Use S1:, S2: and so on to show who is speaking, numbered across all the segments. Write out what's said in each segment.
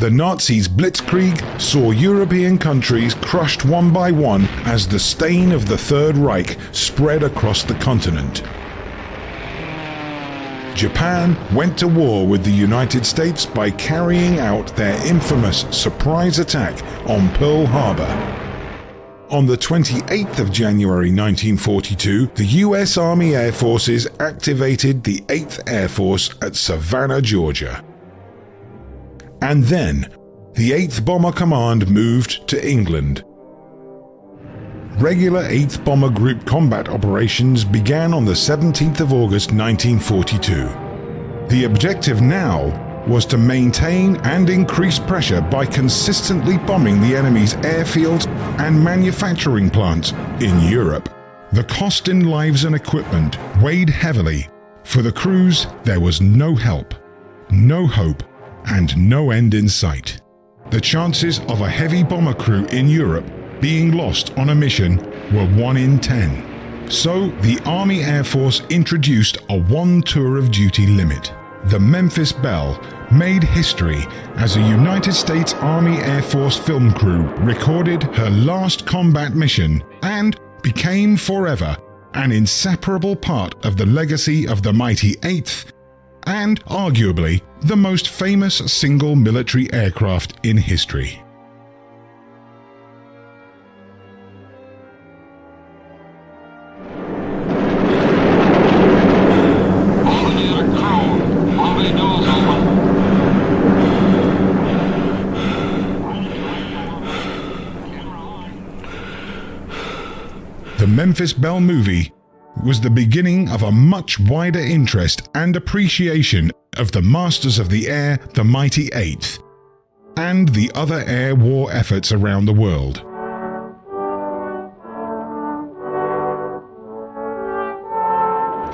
S1: The Nazis' blitzkrieg saw European countries crushed one by one as the stain of the Third Reich spread across the continent. Japan went to war with the United States by carrying out their infamous surprise attack on Pearl Harbor. On the 28th of January 1942, the US Army Air Forces activated the 8th Air Force at Savannah, Georgia. And then, the 8th Bomber Command moved to England. Regular 8th Bomber Group combat operations began on the 17th of August 1942. The objective now was to maintain and increase pressure by consistently bombing the enemy's airfields and manufacturing plants in Europe. The cost in lives and equipment weighed heavily. For the crews, there was no help, no hope, and no end in sight. The chances of a heavy bomber crew in Europe being lost on a mission were 1 in 10. So the Army Air Force introduced a 1 tour of duty limit. The Memphis Belle made history as a United States Army Air Force film crew recorded her last combat mission and became forever an inseparable part of the legacy of the mighty 8th and arguably the most famous single military aircraft in history. The Memphis Belle movie was the beginning of a much wider interest and appreciation of the Masters of the Air, the mighty 8th, and the other air war efforts around the world.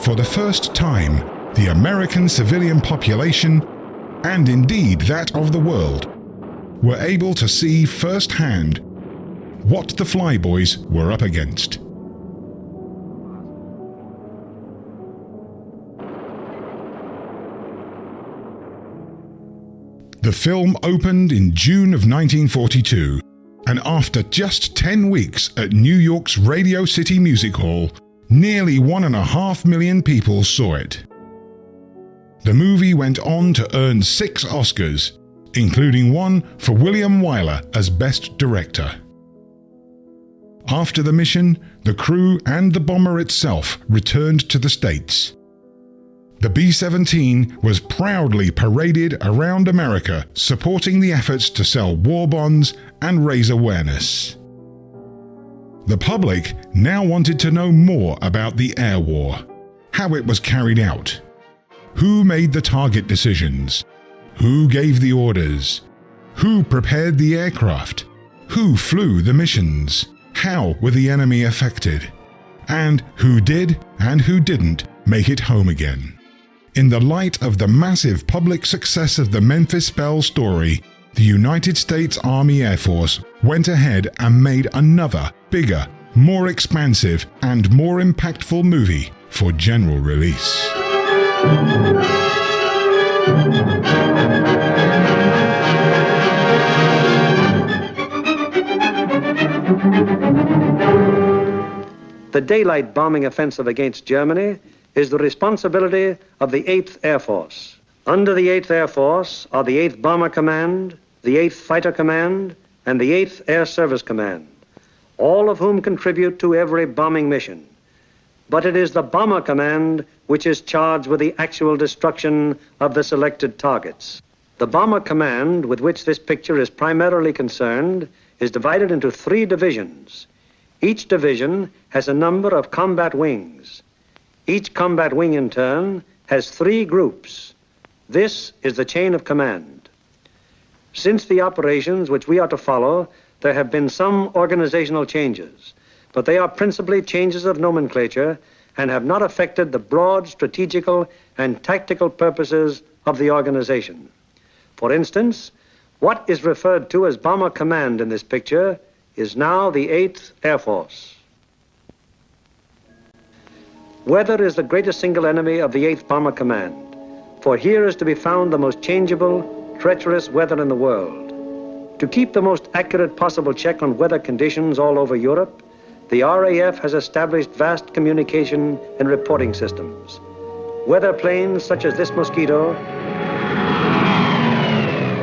S1: For the first time, the American civilian population, and indeed that of the world, were able to see firsthand what the Flyboys were up against. The film opened in June of 1942, and after just 10 weeks at New York's Radio City Music Hall, nearly 1.5 million people saw it. The movie went on to earn 6 Oscars, including one for William Wyler as Best Director. After the mission, the crew and the bomber itself returned to the States. The B-17 was proudly paraded around America, supporting the efforts to sell war bonds and raise awareness. The public now wanted to know more about the air war, how it was carried out, who made the target decisions, who gave the orders, who prepared the aircraft, who flew the missions, how were the enemy affected, and who did and who didn't make it home again. In the light of the massive public success of the Memphis Belle story, the United States Army Air Force went ahead and made another, bigger, more expansive, and more impactful movie for general release.
S2: The daylight bombing offensive against Germany is the responsibility of the 8th Air Force. Under the 8th Air Force are the 8th Bomber Command, the 8th Fighter Command, and the 8th Air Service Command, all of whom contribute to every bombing mission. But it is the Bomber Command which is charged with the actual destruction of the selected targets. The Bomber Command, with which this picture is primarily concerned, is divided into 3 divisions. Each division has a number of combat wings. Each combat wing, in turn, has 3 groups. This is the chain of command. Since the operations which we are to follow, there have been some organizational changes, but they are principally changes of nomenclature and have not affected the broad strategical and tactical purposes of the organization. For instance, what is referred to as Bomber Command in this picture is now the 8th Air Force. Weather is the greatest single enemy of the 8th Bomber Command, for here is to be found the most changeable, treacherous weather in the world. To keep the most accurate possible check on weather conditions all over Europe, the RAF has established vast communication and reporting systems. Weather planes such as this Mosquito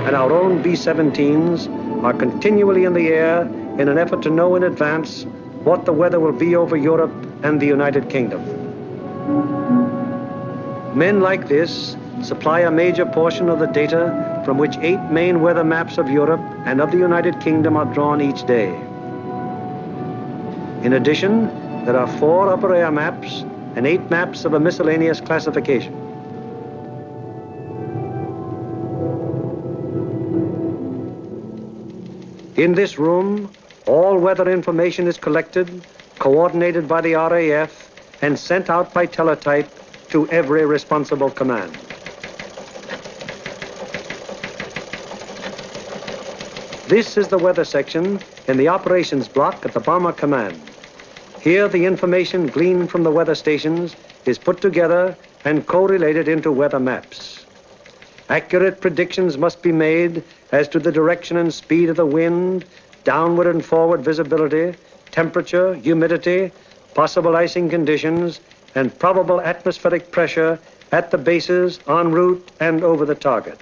S2: and our own B-17s are continually in the air in an effort to know in advance what the weather will be over Europe and the United Kingdom. Men like this supply a major portion of the data from which 8 main weather maps of Europe and of the United Kingdom are drawn each day. In addition, there are 4 upper air maps and 8 maps of a miscellaneous classification. In this room, all weather information is collected, coordinated by the RAF, and sent out by teletype to every responsible command. This is the weather section in the operations block at the Bomber Command. Here, the information gleaned from the weather stations is put together and correlated into weather maps. Accurate predictions must be made as to the direction and speed of the wind, downward and forward visibility, temperature, humidity, possible icing conditions, and probable atmospheric pressure at the bases, en route, and over the target.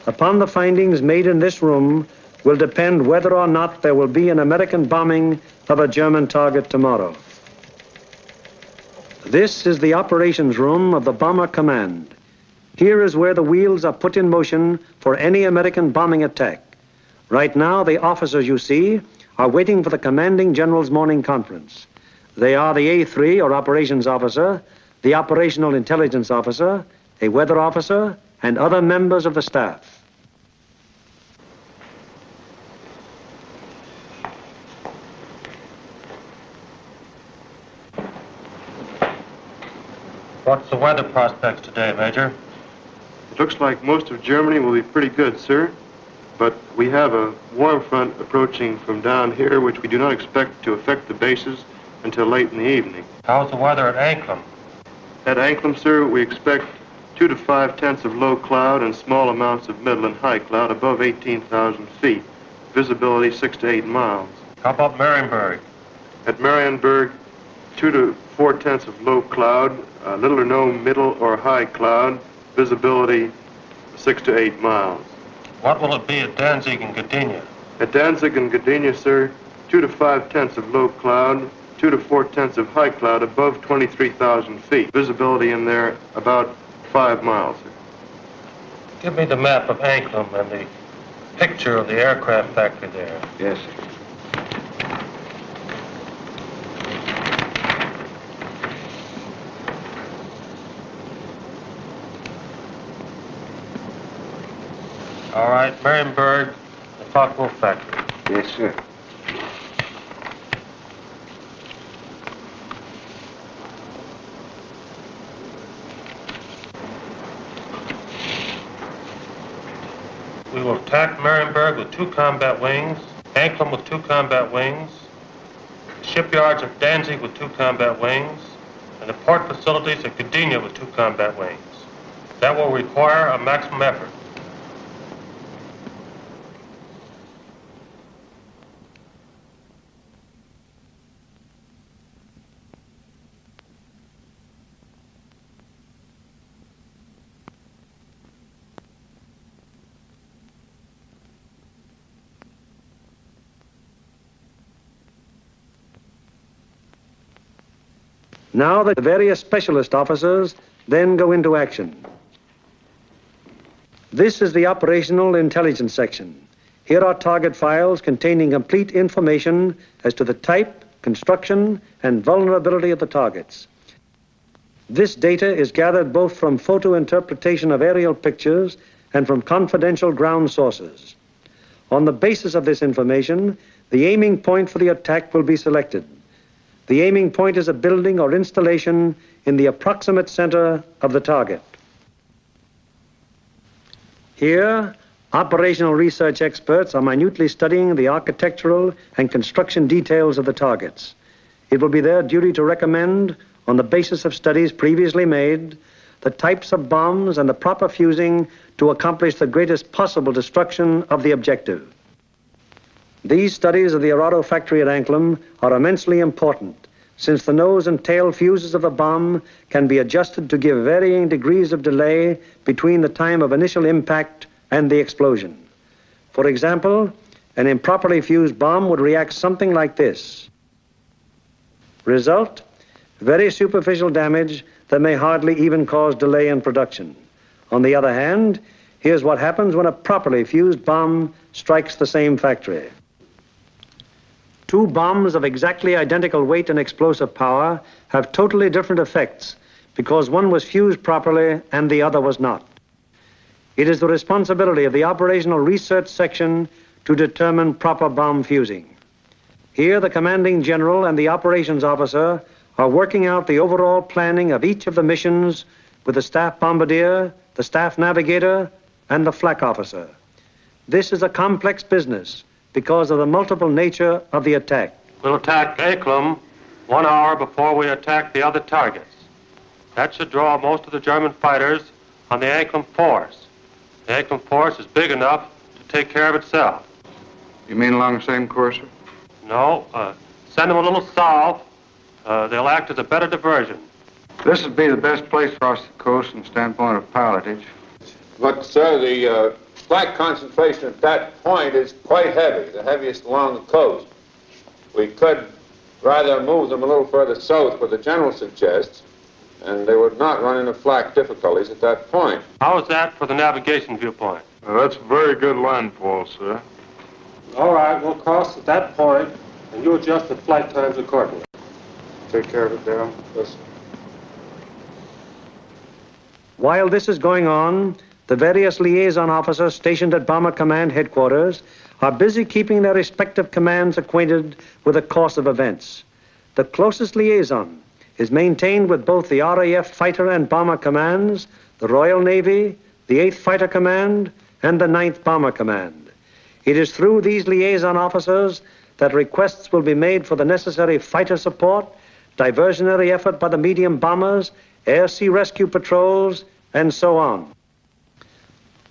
S2: Upon the findings made in this room will depend whether or not there will be an American bombing of a German target tomorrow. This is the operations room of the Bomber Command. Here is where the wheels are put in motion for any American bombing attack. Right now, the officers you see are waiting for the commanding general's morning conference. They are the A3, or operations officer, the operational intelligence officer, a weather officer, and other members of the staff.
S3: What's the weather prospects today, Major?
S4: It looks like most of Germany will be pretty good, sir. But we have a warm front approaching from down here, which we do not expect to affect the bases until late in the evening.
S3: How's the weather at Anklam?
S4: At Anklam, sir, we expect 2 to 5 tenths of low cloud and small amounts of middle and high cloud above 18,000 feet. Visibility 6 to 8 miles.
S3: How about Marienburg?
S4: At Marienburg, 2 to 4 tenths of low cloud, little or no middle or high cloud, visibility 6 to 8 miles.
S3: What will it be at Danzig and Gdynia?
S4: At Danzig and Gdynia, sir, 2 to 5 tenths of low cloud, 2 to 4 tenths of high cloud above 23,000 feet. Visibility in there about 5 miles, sir.
S3: Give me the map of Anklam and the picture of the aircraft factory there.
S4: Yes, sir.
S3: All right, Marienburg, the Focke-Wulf factory.
S4: Yes, sir.
S3: We will attack Marienburg with 2 combat wings, Anklam with 2 combat wings, the shipyards at Danzig with 2 combat wings, and the port facilities at Gdynia with 2 combat wings. That will require a maximum effort.
S2: Now the various specialist officers then go into action. This is the operational intelligence section. Here are target files containing complete information as to the type, construction, and vulnerability of the targets. This data is gathered both from photo interpretation of aerial pictures and from confidential ground sources. On the basis of this information, the aiming point for the attack will be selected. The aiming point is a building or installation in the approximate center of the target. Here, operational research experts are minutely studying the architectural and construction details of the targets. It will be their duty to recommend on the basis of studies previously made, the types of bombs and the proper fusing to accomplish the greatest possible destruction of the objective. These studies of the Arado factory at Anklam are immensely important, since the nose and tail fuses of the bomb can be adjusted to give varying degrees of delay between the time of initial impact and the explosion. For example, an improperly fused bomb would react something like this. Result: very superficial damage that may hardly even cause delay in production. On the other hand, here's what happens when a properly fused bomb strikes the same factory. Two bombs of exactly identical weight and explosive power have totally different effects because one was fused properly and the other was not. It is the responsibility of the operational research section to determine proper bomb fusing. Here, the commanding general and the operations officer are working out the overall planning of each of the missions with the staff bombardier, the staff navigator, and the flak officer. This is a complex business because of the multiple nature of the attack.
S3: We'll attack Anklam 1 hour before we attack the other targets. That should draw most of the German fighters on the Anklam force. The Anklam force is big enough to take care of itself.
S5: You mean along the same course, sir?
S3: No, send them a little south. They'll act as a better diversion.
S5: This would be the best place across the coast from the standpoint of pilotage.
S6: But, sir, the flak concentration at that point is quite heavy, the heaviest along the coast. We could rather move them a little further south, what the general suggests, and they would not run into flak difficulties at that point.
S3: How is that for the navigation viewpoint?
S4: That's a very good landfall, sir.
S3: All right, we'll cross at that point, and you adjust the flight times accordingly.
S4: Take care of it, Darrell.
S6: Yes, sir.
S2: While this is going on, the various liaison officers stationed at Bomber Command headquarters are busy keeping their respective commands acquainted with the course of events. The closest liaison is maintained with both the RAF Fighter and Bomber Commands, the Royal Navy, the 8th Fighter Command, and the 9th Bomber Command. It is through these liaison officers that requests will be made for the necessary fighter support, diversionary effort by the medium bombers, air-sea rescue patrols, and so on.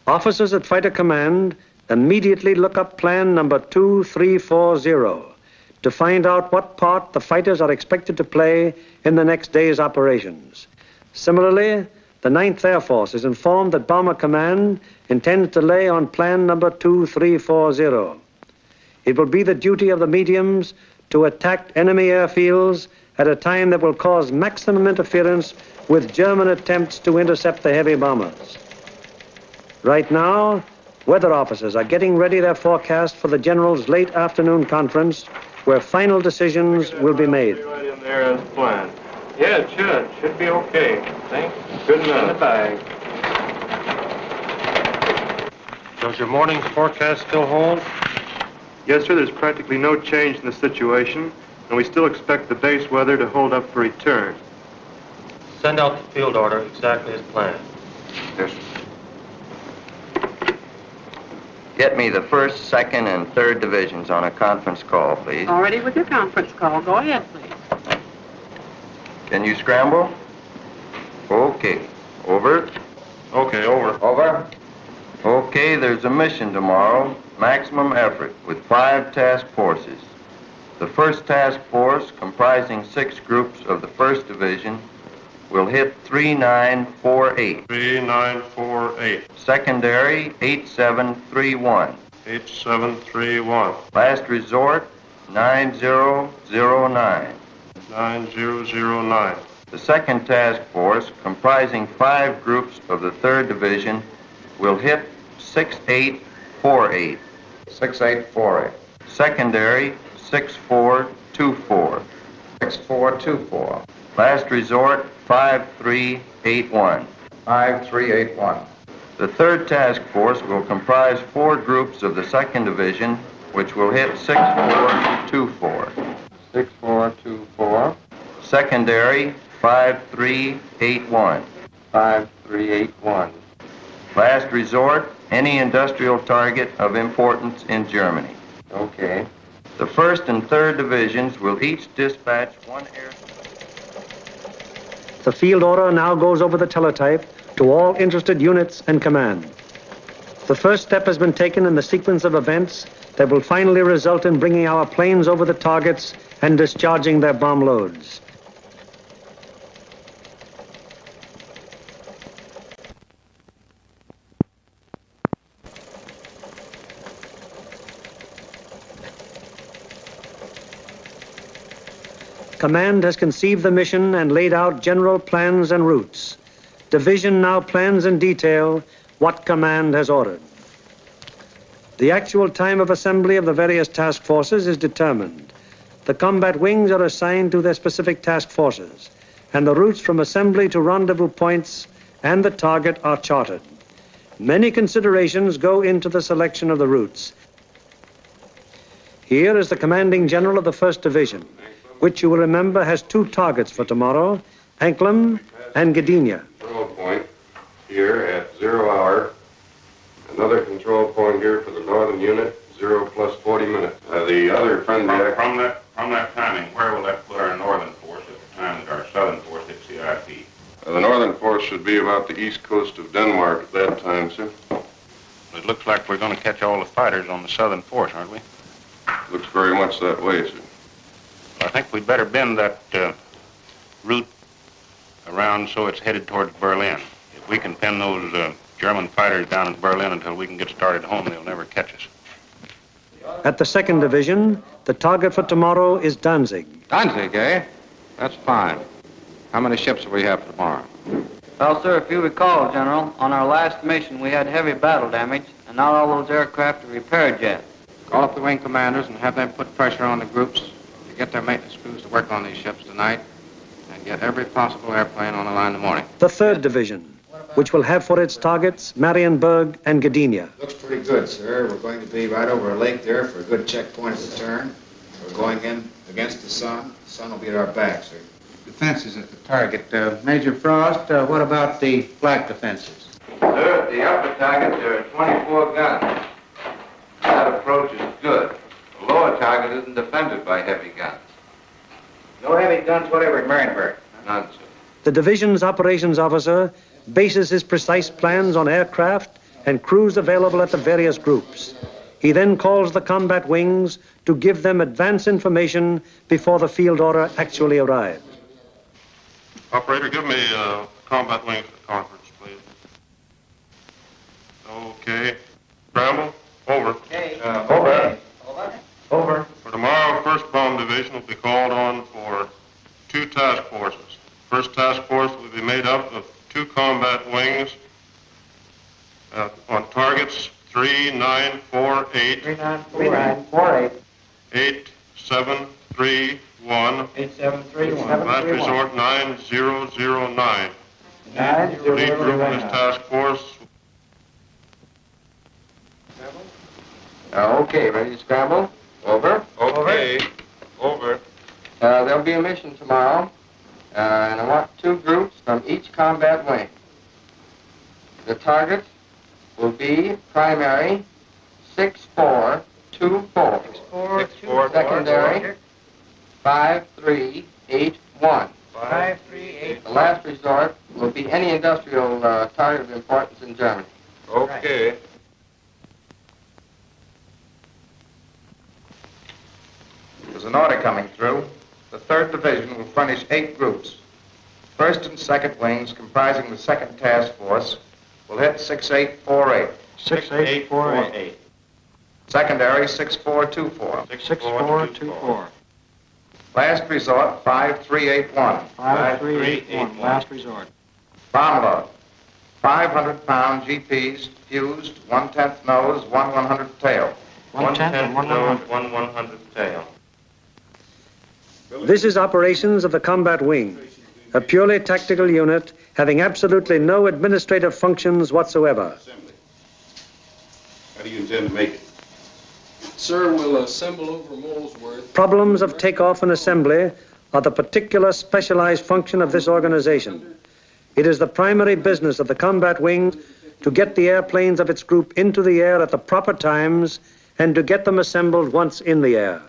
S2: Officers at Fighter Command immediately look up plan number 2340 to find out what part the fighters are expected to play in the next day's operations. Similarly, the 9th Air Force is informed that Bomber Command intends to lay on plan number 2340. It will be the duty of the mediums to attack enemy airfields at a time that will cause maximum interference with German attempts to intercept the heavy bombers. Right now, weather officers are getting ready their forecast for the General's late afternoon conference, where final decisions will be made.
S4: Right in there as planned.
S3: Yeah, it should. Should be okay. Thanks.
S4: Good enough.
S3: In the bag. Does your morning's forecast still hold?
S4: Yes, sir, there's practically no change in the situation, and we still expect the base weather to hold up for return.
S3: Send out the field order exactly as planned.
S5: Yes, sir.
S7: Get me the 1st, 2nd, and 3rd divisions on a conference call, please.
S8: Already with your conference call. Go ahead, please.
S7: Can you scramble? Okay. Over.
S4: Okay, over.
S7: Over. Okay, there's a mission tomorrow. Maximum effort with 5 task forces. The 1st task force, comprising 6 groups of the 1st Division, will hit 3948.
S4: 3948.
S7: Secondary, 8731.
S4: 8731.
S7: Last resort, 9009.
S4: 9009.
S7: The 2nd Task Force, comprising 5 groups of the 3rd Division, will hit 6848.
S5: 6848.
S7: Secondary, 6424.
S5: 6424.
S7: Last resort, 5381.
S5: 5381.
S7: The 3rd Task Force will comprise 4 groups of the 2nd Division, which will hit 6424.
S5: 6424.
S7: Secondary, 5381.
S5: 5381.
S7: Last resort, any industrial target of importance in Germany.
S5: Okay.
S7: The 1st and 3rd Divisions will each dispatch 1 air...
S2: The field order now goes over the teletype to all interested units and command. The first step has been taken in the sequence of events that will finally result in bringing our planes over the targets and discharging their bomb loads. Command has conceived the mission and laid out general plans and routes. Division now plans in detail what command has ordered. The actual time of assembly of the various task forces is determined. The combat wings are assigned to their specific task forces, and the routes from assembly to rendezvous points and the target are charted. Many considerations go into the selection of the routes. Here is the commanding general of the 1st Division, which you will remember has 2 targets for tomorrow, Anklam and Gdynia.
S4: Control point here at 0 hour. Another control point here for the northern unit, 0 plus 40 minutes. The other friendly...
S9: From that timing, where will that put our northern force at the time that our southern force hits the IP?
S4: The northern force should be about the east coast of Denmark at that time, sir.
S9: It looks like we're going to catch all the fighters on the southern force, aren't we?
S4: Looks very much that way, sir.
S9: I think we'd better bend that route around so it's headed towards Berlin. If we can pin those German fighters down at Berlin until we can get started home, they'll never catch us.
S2: At the 2nd Division, the target for tomorrow is Danzig.
S5: Danzig, eh? That's fine. How many ships do we have for tomorrow?
S10: Well, sir, if you recall, General, on our last mission we had heavy battle damage, and not all those aircraft are repaired yet.
S5: Call up the wing commanders and have them put pressure on the groups to get their maintenance crews to work on these ships tonight and get every possible airplane on the line in the morning.
S2: The 3rd Division, which will have for its targets Marienburg and Gdynia.
S11: Looks pretty good, sir. We're going to be right over a lake there for a good checkpoint at the turn. We're going in against the sun. The sun will be at our back, sir.
S5: Defenses at the target. Major Frost, what about the flak defenses?
S7: Sir, at the upper target, there are 24 guns. That approach is good. The lower target isn't defended by heavy guns.
S5: No heavy guns whatever at Marienburg.
S7: None, sir.
S2: The division's operations officer bases his precise plans on aircraft and crews available at the various groups. He then calls the combat wings to give them advance information before the field order actually arrives.
S3: Operator, give me combat wings conference, please. Okay. Bramble, over.
S10: Okay.
S3: Over.
S10: Over.
S3: For tomorrow, 1st Bomb Division will be called on for 2 task forces. First task force will be made up of 2 combat wings on targets 3, 9, 4, 8.
S10: 3, 9, 4, 8.
S3: 8, 7, 3, 1.
S10: 8, 7, 3, 1.
S3: Last resort 9009.
S10: 9, 0,
S3: Lead group in this task force.
S7: Okay, ready to scramble? Over.
S3: Okay. Over.
S7: There'll be a mission tomorrow, and I want 2 groups from each combat wing. The target will be primary 6424.
S10: 6424.
S7: Secondary 5381.
S10: 5381.
S7: The last resort will be any industrial target of importance in Germany.
S3: Okay.
S5: There's an order coming through. The 3rd Division will furnish 8 groups. 1st and 2nd wings, comprising the 2nd Task Force, will hit 6848.
S10: 6848.
S5: Secondary 6424.
S10: 6424.
S5: Last resort 5381.
S10: 5381. Last resort.
S5: Bomb load. 500-pound GPs fused, 1/10 nose, 1/100 tail.
S10: 1/10 and 1/100.
S3: 1/100 tail.
S2: This is operations of the combat wing, a purely tactical unit having absolutely no administrative functions whatsoever.
S12: How do you intend to make it?
S13: Sir, we'll assemble over Molesworth.
S2: Problems of takeoff and assembly are the particular specialized function of this organization. It is the primary business of the combat wing to get the airplanes of its group into the air at the proper times and to get them assembled once in the air.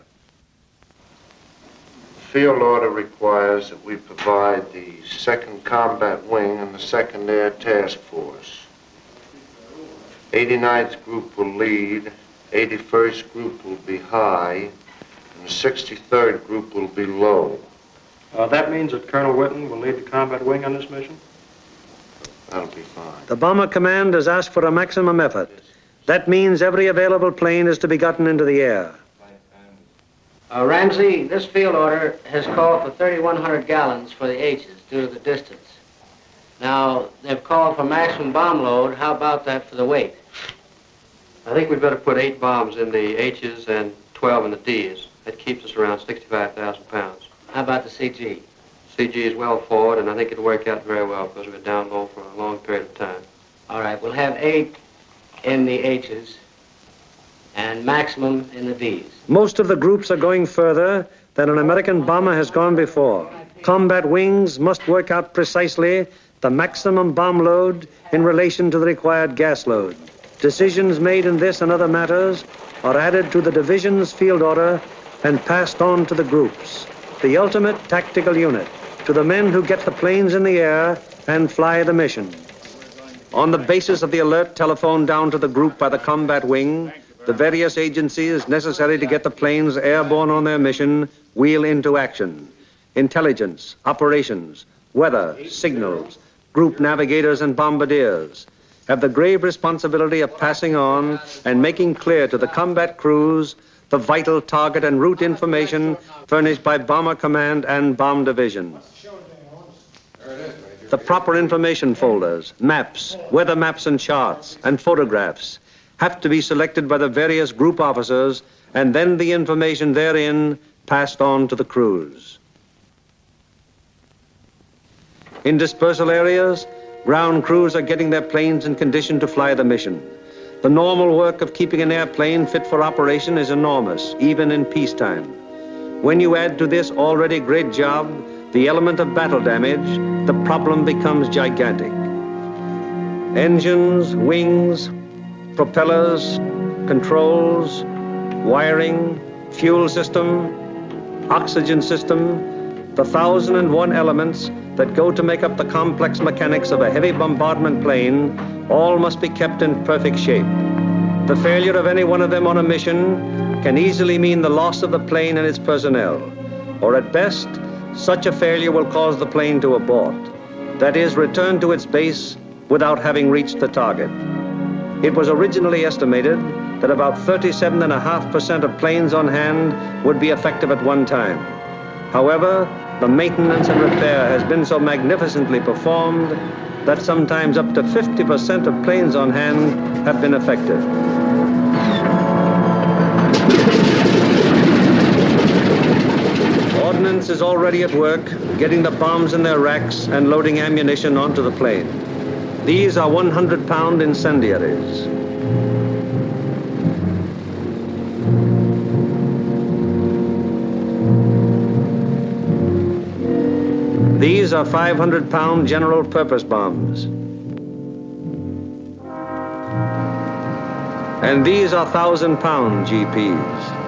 S5: field order requires that we provide the 2nd Combat Wing and the 2nd Air Task Force. 89th Group will lead, 81st Group will be high, and the 63rd Group will be low.
S4: That means that Colonel Whitten will lead the combat wing on this mission?
S5: That'll be fine.
S2: The Bomber Command has asked for a maximum effort. That means every available plane is to be gotten into the air.
S10: Ramsey, this field order has called for 3,100 gallons for the H's due to the distance. Now, they've called for maximum bomb load. How about that for the weight?
S4: I think we'd better put 8 bombs in the H's and 12 in the D's. That keeps us around 65,000 pounds.
S10: How about the CG?
S4: CG is well forward, and I think it'll work out very well because we've been down low for a long period of time.
S10: All right, we'll have 8 in the H's and maximum in the D's.
S2: Most of the groups are going further than an American bomber has gone before. Combat wings must work out precisely the maximum bomb load in relation to the required gas load. Decisions made in this and other matters are added to the division's field order and passed on to the groups, the ultimate tactical unit, to the men who get the planes in the air and fly the mission. On the basis of the alert telephoned down to the group by the combat wing, the various agencies necessary to get the planes airborne on their mission wheel into action. Intelligence, operations, weather, signals, group navigators and bombardiers have the grave responsibility of passing on and making clear to the combat crews the vital target and route information furnished by Bomber Command and Bomb Division. The proper information folders, maps, weather maps and charts, and photographs have to be selected by the various group officers, and then the information therein passed on to the crews. In dispersal areas, ground crews are getting their planes in condition to fly the mission. The normal work of keeping an airplane fit for operation is enormous, even in peacetime. When you add to this already great job the element of battle damage, the problem becomes gigantic. Engines, wings, propellers, controls, wiring, fuel system, oxygen system, the 1,001 elements that go to make up the complex mechanics of a heavy bombardment plane all must be kept in perfect shape. The failure of any one of them on a mission can easily mean the loss of the plane and its personnel, or at best, such a failure will cause the plane to abort, that is, return to its base without having reached the target. It was originally estimated that about 37.5% of planes on hand would be effective at one time. However, the maintenance and repair has been so magnificently performed that sometimes up to 50% of planes on hand have been effective. Ordnance is already at work, getting the bombs in their racks and loading ammunition onto the plane. These are 100-pound incendiaries. These are 500-pound general purpose bombs. And these are 1,000-pound GPs.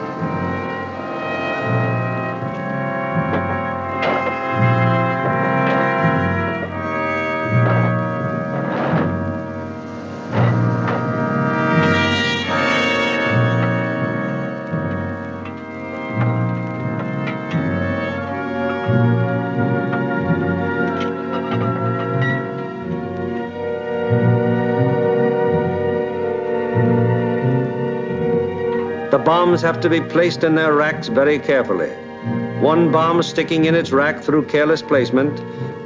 S2: The bombs have to be placed in their racks very carefully. One bomb sticking in its rack through careless placement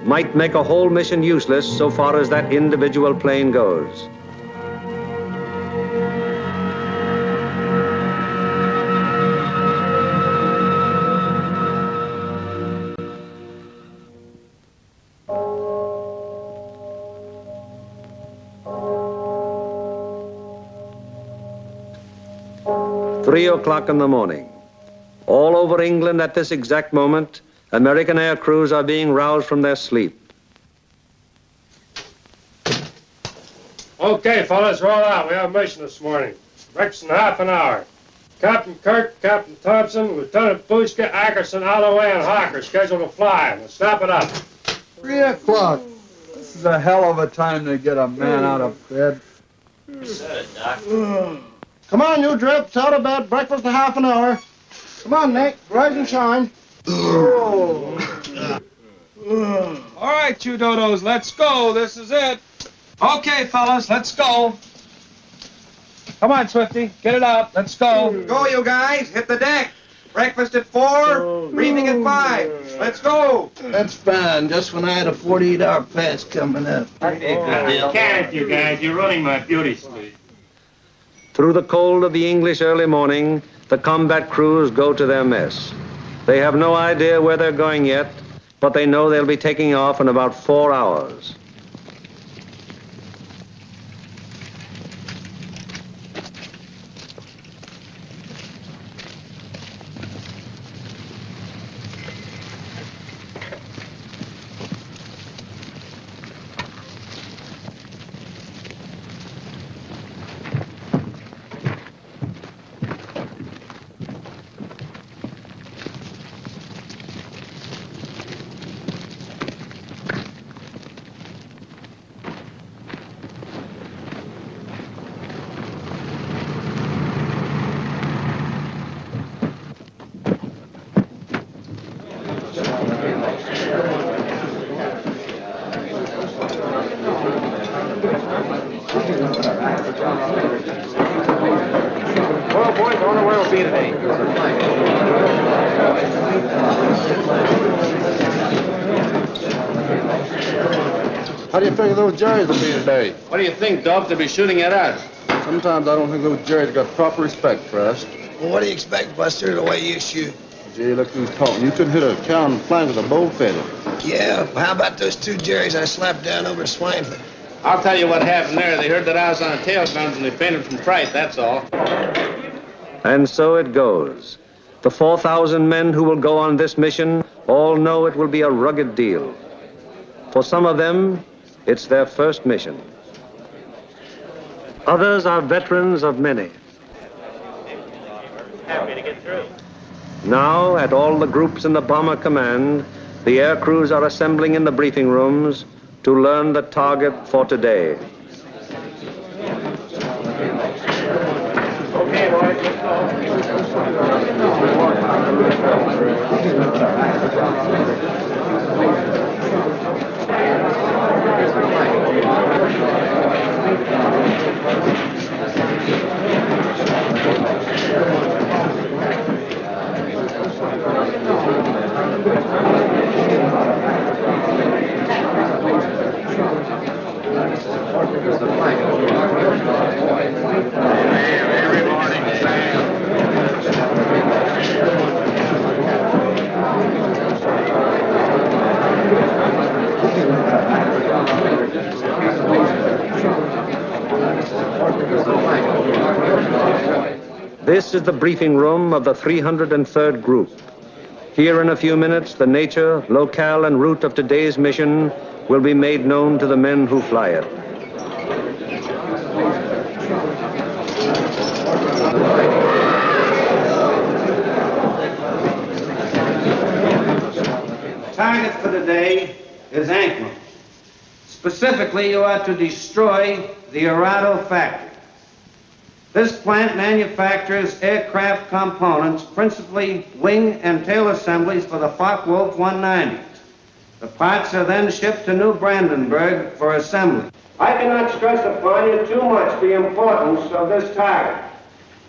S2: might make a whole mission useless so far as that individual plane goes. Three o'clock in the morning. All over England at this exact moment, American air crews are being roused from their sleep.
S3: Okay, fellas, roll out. We have a mission this morning. Breakfast in half an hour. Captain Kirk, Captain Thompson, Lieutenant Bushka, Ackerson, Holloway, and Hawker scheduled to fly. We'll snap it up.
S12: 3 o'clock. This is a hell of a time to get a man out of bed.
S10: Said it, Doc.
S14: Come on, you drips. Out of bed. Breakfast in half an hour. Come on, Nick. Rise and shine.
S13: All right, you dodos, let's go. This is it. Okay, fellas, let's go. Come on, Swifty, get it out. Let's go.
S5: Go, you guys. Hit the deck. Breakfast at 4, briefing at 5. Let's go.
S14: That's fine. Just when I had a 48-hour pass coming up.
S3: Can't you guys? You're running my beauty sleep.
S2: Through the cold of the English early morning, the combat crews go to their mess. They have no idea where they're going yet, but they know they'll be taking off in about 4 hours.
S5: Well, boys, I wonder where we'll be today.
S14: How do you figure those Jerrys will be today?
S13: What do you think, Dove? They'll be shooting at us.
S12: Sometimes I don't think those Jerrys got proper respect for us.
S14: Well, what do you expect, Buster, the way you shoot?
S12: Gee, look who's talking. You could hit a cow in the flank with a bow feather.
S14: Yeah, how about those 2 Jerrys I slapped down over Swineford?
S13: I'll tell you what happened there. They heard that I was on tail guns and they fainted from fright, that's all.
S2: And so it goes. The 4,000 men who will go on this mission all know it will be a rugged deal. For some of them, it's their first mission. Others are veterans of many.
S3: Happy to get through.
S2: Now, at all the groups in the Bomber Command, the air crews are assembling in the briefing rooms to learn the target for today.
S3: Okay, boys, let's
S6: Every morning,
S2: This is the briefing room of the 303rd Group. Here in a few minutes, the nature, locale, and route of today's mission will be made known to the men who fly it.
S10: Target for today is Anklam. Specifically, you are to destroy the Arado factory. This plant manufactures aircraft components, principally wing and tail assemblies for the Focke-Wulf 190s. The parts are then shipped to New Brandenburg for assembly. I cannot stress upon you too much the importance of this target.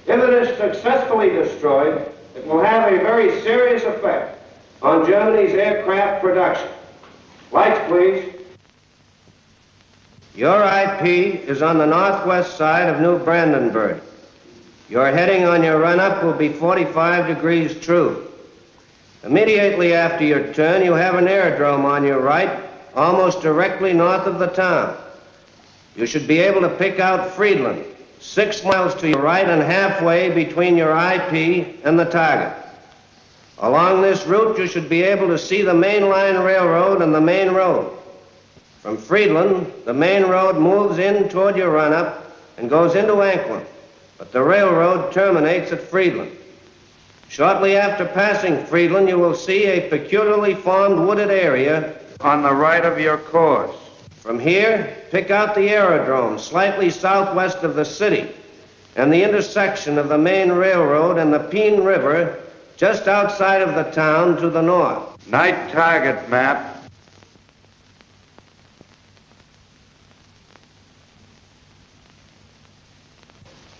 S10: If it is successfully destroyed, it will have a very serious effect on Germany's aircraft production. Lights, please. Your IP is on the northwest side of New Brandenburg. Your heading on your run-up will be 45 degrees true. Immediately after your turn, you have an aerodrome on your right, almost directly north of the town. You should be able to pick out Friedland, 6 miles to your right and halfway between your IP and the target. Along this route, you should be able to see the main line railroad and the main road. From Friedland, the main road moves in toward your run-up and goes into Anklam. but the railroad terminates at Friedland. Shortly after passing Friedland, you will see a peculiarly formed wooded area
S5: on the right of your course.
S10: From here, pick out the aerodrome slightly southwest of the city and the intersection of the main railroad and the Peene River just outside of the town to the north.
S5: Night target map.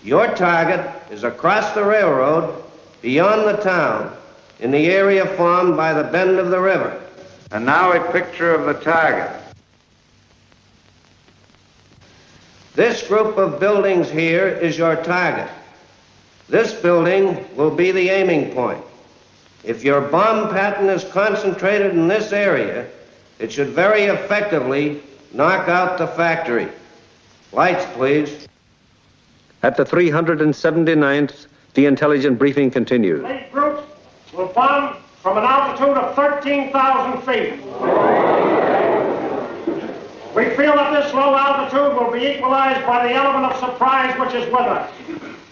S10: Your target is across the railroad, beyond the town, in the area formed by the bend of the river.
S5: And now a picture of the target.
S10: This group of buildings here is your target. This building will be the aiming point. If your bomb pattern is concentrated in this area, it should very effectively knock out the factory. Lights, please.
S2: At the 379th, the intelligence briefing continues.
S15: Eight groups will bomb from an altitude of 13,000 feet. We feel that this low altitude will be equalized by the element of surprise which is with us,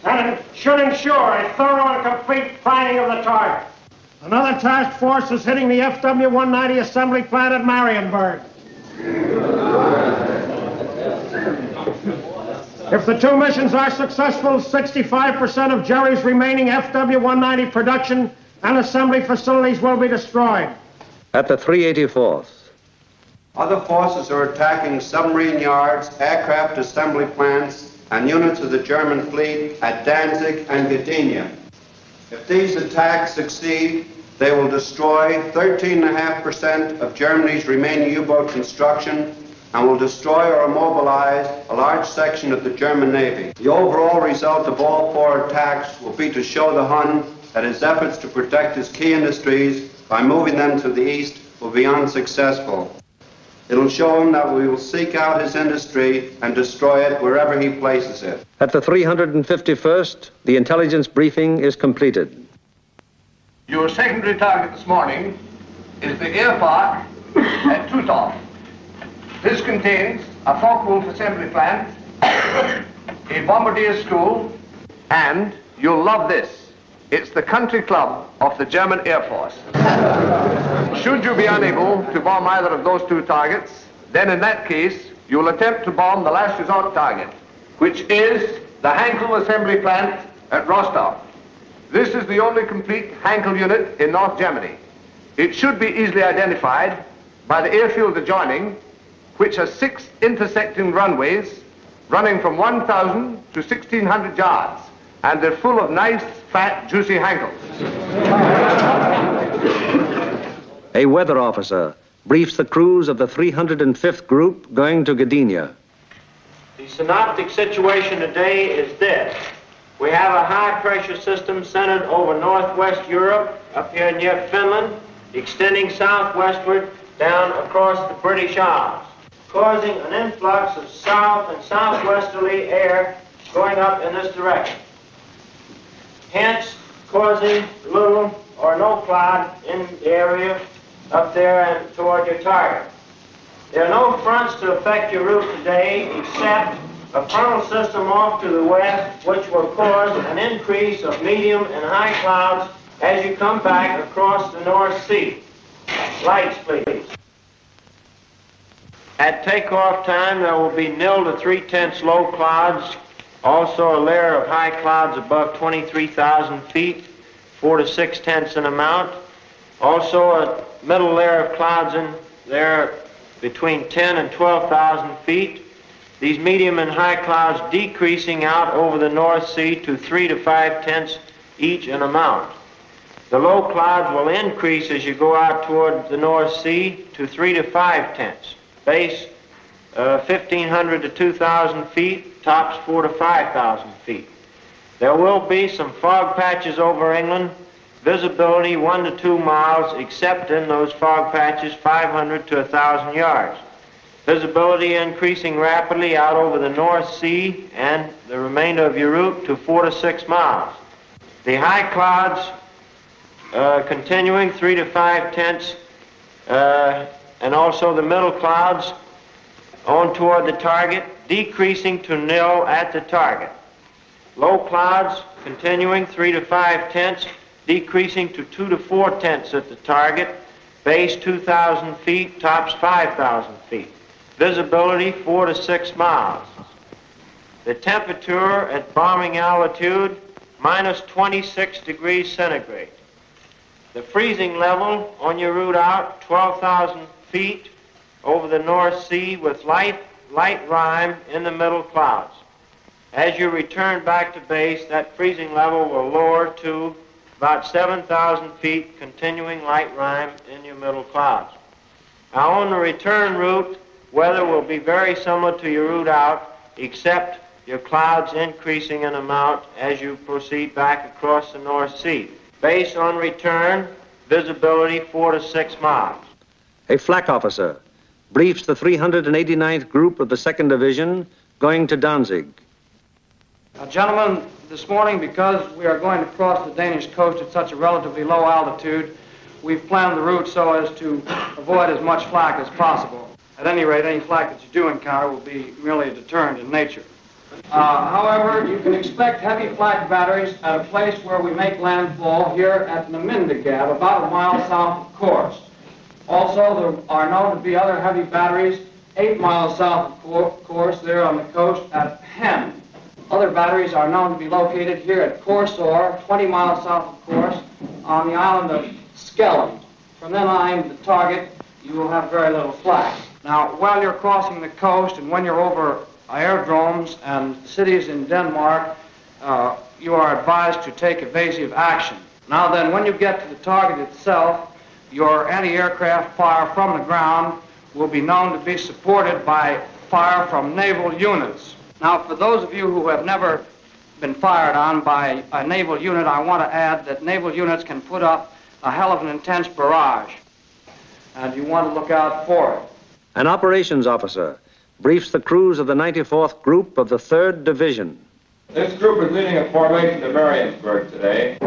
S15: and it should ensure a thorough and complete finding of the target. Another task force is hitting the FW-190 assembly plant at Marienburg. If the two missions are successful, 65% of Jerry's remaining FW-190 production and assembly facilities will be destroyed.
S2: At the 384th.
S10: Other forces are attacking submarine yards, aircraft assembly plants, and units of the German fleet at Danzig and Gdynia. If these attacks succeed, they will destroy 13.5% of Germany's remaining U-boat construction and will destroy or immobilize a large section of the German Navy. The overall result of all four attacks will be to show the Hun that his efforts to protect his key industries by moving them to the east will be unsuccessful. It'll show him that we will seek out his industry and destroy it wherever he places it.
S2: At the 351st, the intelligence briefing is completed.
S16: Your secondary target this morning is the air park at Tutov. This contains a Focke-Wulf assembly plant, a bombardier school, and you'll love this. It's the country club of the German Air Force. Should you be unable to bomb either of those two targets, then in that case, you'll attempt to bomb the last resort target, which is the Hankel assembly plant at Rostov. This is the only complete Hankel unit in North Germany. It should be easily identified by the airfield adjoining, which has 6 intersecting runways running from 1,000 to 1,600 yards, and they're full of nice, fat, juicy Hankels.
S2: A weather officer briefs the crews of the 305th group going to Gdynia.
S17: The synoptic situation today is this. We have a high-pressure system centered over northwest Europe, up here near Finland, extending southwestward down across the British Isles, causing an influx of south and southwesterly air going up in this direction, hence causing little or no cloud in the area up there and toward your target. There are no fronts to affect your route today except a frontal system off to the west, which will cause an increase of medium and high clouds as you come back across the North Sea. Lights, please. At takeoff time, there will be 0 to 3/10 low clouds, also a layer of high clouds above 23,000 feet, 4 to 6/10 in amount. Also a middle layer of clouds in there between 10 and 12,000 feet. These medium and high clouds decreasing out over the North Sea to 3 to 5/10 each in amount. The low clouds will increase as you go out toward the North Sea to 3 to 5/10. Base 1,500 to 2,000 feet, tops 4 to 5,000 feet. There will be some fog patches over England, visibility 1 to 2 miles, except in those fog patches 500 to 1,000 yards. Visibility increasing rapidly out over the North Sea and the remainder of your route to 4 to 6 miles. The high clouds continuing 3 to 5/10, and also the middle clouds on toward the target, decreasing to 0 at the target. Low clouds continuing 3 to 5 tenths, decreasing to 2 to 4 tenths at the target. Base 2,000 feet, tops 5,000 feet. Visibility 4 to 6 miles. The temperature at bombing altitude minus 26 degrees centigrade. The freezing level on your route out 12,000 feet over the North Sea with light rime in the middle clouds. As you return back to base, that freezing level will lower to about 7,000 feet, continuing light rime in your middle clouds. Now on the return route, weather will be very similar to your route out, except your clouds increasing in amount as you proceed back across the North Sea. Base on return, visibility 4 to 6 miles.
S2: A flak officer briefs the 389th Group of the 2nd Division going to Danzig.
S18: Gentlemen, this morning, because we are going to cross the Danish coast at such a relatively low altitude, we've planned the route so as to avoid as much flak as possible. At any rate, any flak that you do encounter will be merely a deterrent in nature. However, you can expect heavy flak batteries at a place where we make landfall here at Namindagab, about a mile south of Kursk. Also, there are known to be other heavy batteries 8 miles south of Kursk, there on the coast at Hem. Other batteries are known to be located here at Korsor, 20 miles south of Kursk, on the island of Skellum. From then on to the target, you will have very little flak. Now, while you're crossing the coast and when you're over aerodromes and cities in Denmark, you are advised to take evasive action. Now then, when you get to the target itself, your anti-aircraft fire from the ground will be known to be supported by fire from naval units. Now, for those of you who have never been fired on by a naval unit, I want to add that naval units can put up a hell of an intense barrage, and you want to look out for it.
S2: An operations officer briefs the crews of the 94th Group of the 3rd Division.
S19: This group is leading a formation to Mariansburg today.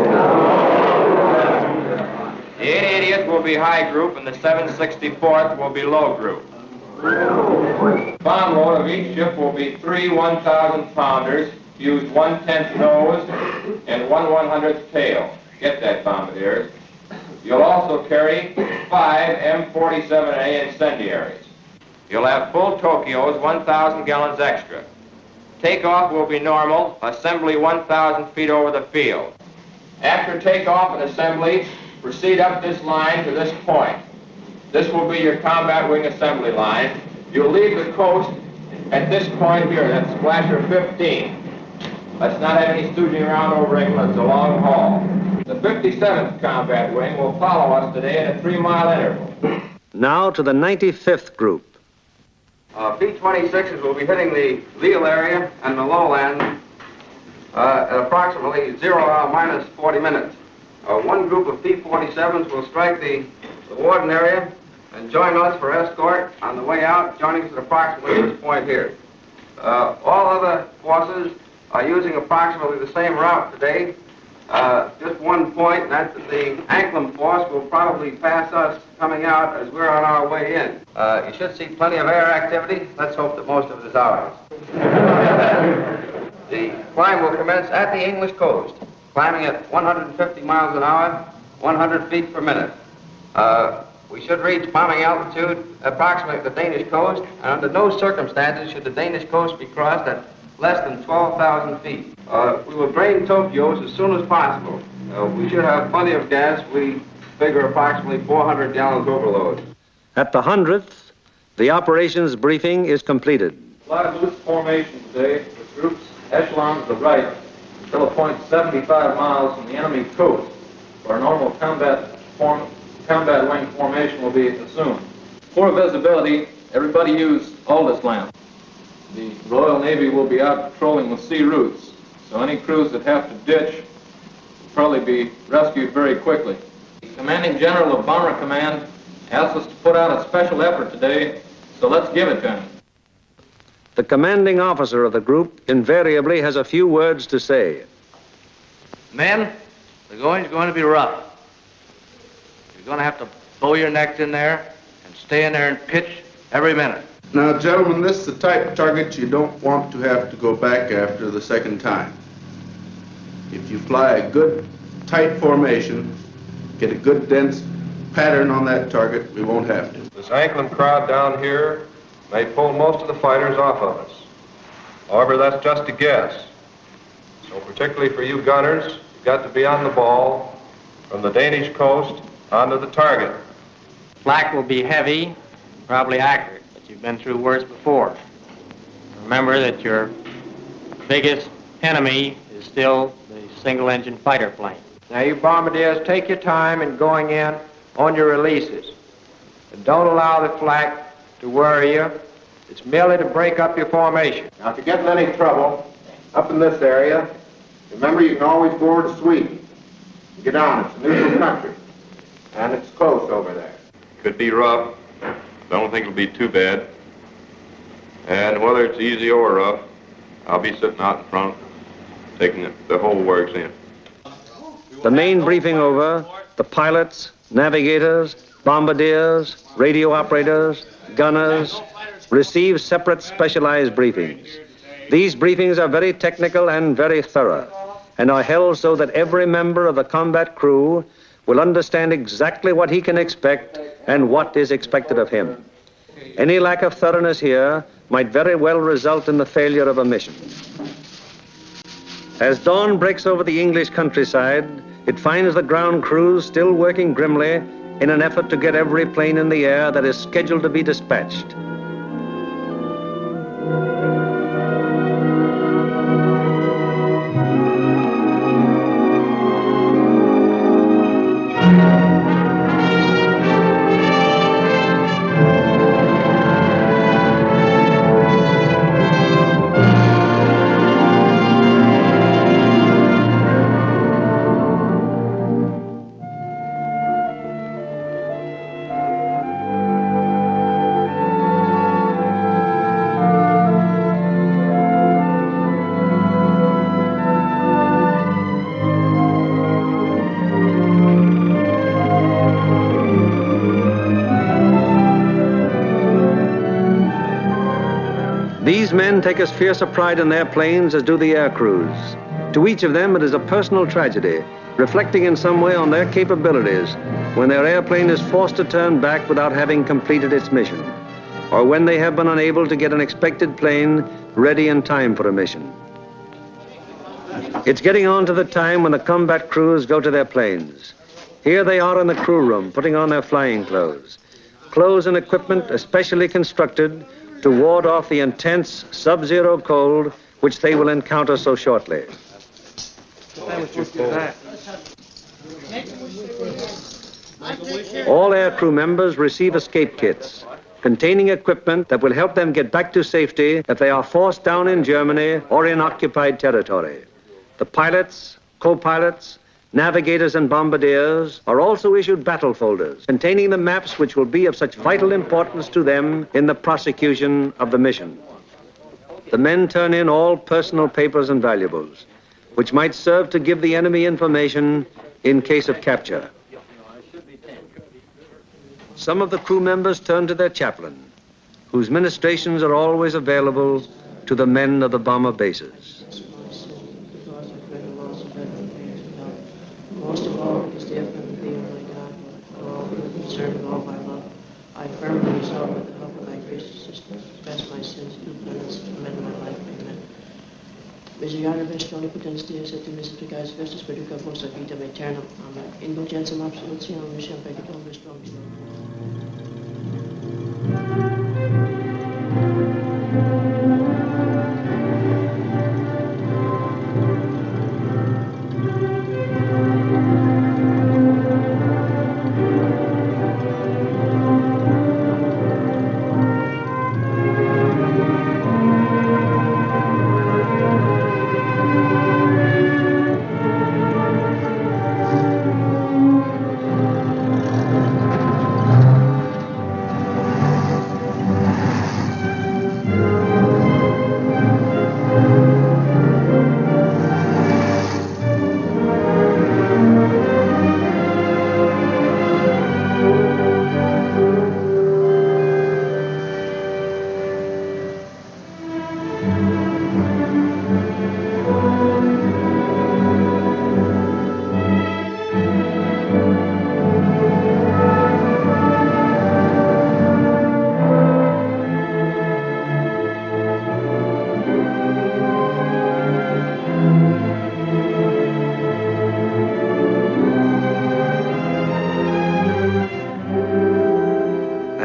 S19: The 880th will be high group and the 764th will be low group. Bomb load of each ship will be 3 1,000-pounders, use 1/10 nose and 1/100th tail. Get that, bombardiers. You'll also carry 5 M47A incendiaries. You'll have full Tokyos, 1,000 gallons extra. Takeoff will be normal, assembly 1,000 feet over the field. After takeoff and assembly, proceed up this line to this point. This will be your combat wing assembly line. You'll leave the coast at this point here, that's Splasher 15. Let's not have any stooging around over England, it's a long haul. The 57th Combat Wing will follow us today at a 3-mile interval.
S2: Now to the 95th Group.
S18: B-26s will be hitting the Lille area and the lowland at approximately 0 hour minus 40 minutes. One group of P-47s will strike the Warden area and join us for escort on the way out, joining us at approximately this point here. All other forces are using approximately the same route today. Just one point, and that's that the Anklam force will probably pass us coming out as we're on our way in. You should see plenty of air activity. Let's hope that most of it is ours. The climb will commence at the English coast, climbing at 150 miles an hour, 100 feet per minute. We should reach bombing altitude approximately at the Danish coast, and under no circumstances should the Danish coast be crossed at less than 12,000 feet. We will drain Tokyos as soon as possible. We should have plenty of gas. We figure approximately 400 gallons overload.
S2: At the 100th, the operations briefing is completed.
S19: Fly loose formation today with groups echelons to the right until a point 75 miles from the enemy coast, where a normal combat wing formation will be assumed. For visibility, everybody use Aldous lamp. The Royal Navy will be out patrolling the sea routes, so any crews that have to ditch will probably be rescued very quickly. The Commanding General of Bomber Command asked us to put out a special effort today, so let's give it to him.
S2: The commanding officer of the group invariably has a few words to say.
S16: Men, the going's going to be rough. You're going to have to bow your necks in there and stay in there and pitch every minute.
S20: Now, gentlemen, this is the type of target you don't want to have to go back after the second time. If you fly a good, tight formation, get a good, dense pattern on that target, we won't have to.
S4: This Anklin crowd down here may pull most of the fighters off of us. However, that's just a guess. So particularly for you gunners, you've got to be on the ball from the Danish coast onto the target.
S17: Flak will be heavy, probably accurate, but you've been through worse before. Remember that your biggest enemy is still the single-engine fighter plane. Now, you bombardiers, take your time in going in on your releases. And don't allow the flak to worry you. It's merely to break up your formation.
S5: Now, if you get in any trouble up in this area, remember you can always go over to Sweden. Get on, it's a neutral country. And it's close over there.
S4: Could be rough. Don't think it'll be too bad. And whether it's easy or rough, I'll be sitting out in front, taking the whole works in.
S2: The main briefing over, the pilots, navigators, bombardiers, radio operators, gunners, receive separate specialized briefings. These briefings are very technical and very thorough, and are held so that every member of the combat crew will understand exactly what he can expect and what is expected of him. Any lack of thoroughness here might very well result in the failure of a mission. As dawn breaks over the English countryside, it finds the ground crews still working grimly in an effort to get every plane in the air that is scheduled to be dispatched. These men take as fierce a pride in their planes as do the air crews. To each of them, it is a personal tragedy, reflecting in some way on their capabilities when their airplane is forced to turn back without having completed its mission, or when they have been unable to get an expected plane ready in time for a mission. It's getting on to the time when the combat crews go to their planes. Here they are in the crew room, putting on their flying clothes. Clothes and equipment especially constructed to ward off the intense sub-zero cold which they will encounter so shortly. All air crew members receive escape kits containing equipment that will help them get back to safety if they are forced down in Germany or in occupied territory. The pilots, co-pilots, navigators and bombardiers are also issued battle folders containing the maps which will be of such vital importance to them in the prosecution of the mission. The men turn in all personal papers and valuables, which might serve to give the enemy information in case of capture. Some of the crew members turn to their chaplain, whose ministrations are always available to the men of the bomber bases.
S21: Most of all, because the effort of thee, O my God, for all who are concerned of all my love, I firmly resolve with the help of thy gracious assistance, confess my sins, do penance, and amend my life. Amen. Misericorde vestre omnipotens Deus et misericordias vestes perducavos a vitam aeternam. Amen. Indulgentiam absolutionem mission peccatum vestrum.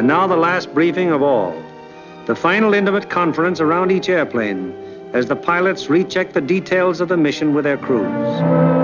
S2: And now the last briefing of all. The final intimate conference around each airplane as the pilots recheck the details of the mission with their crews.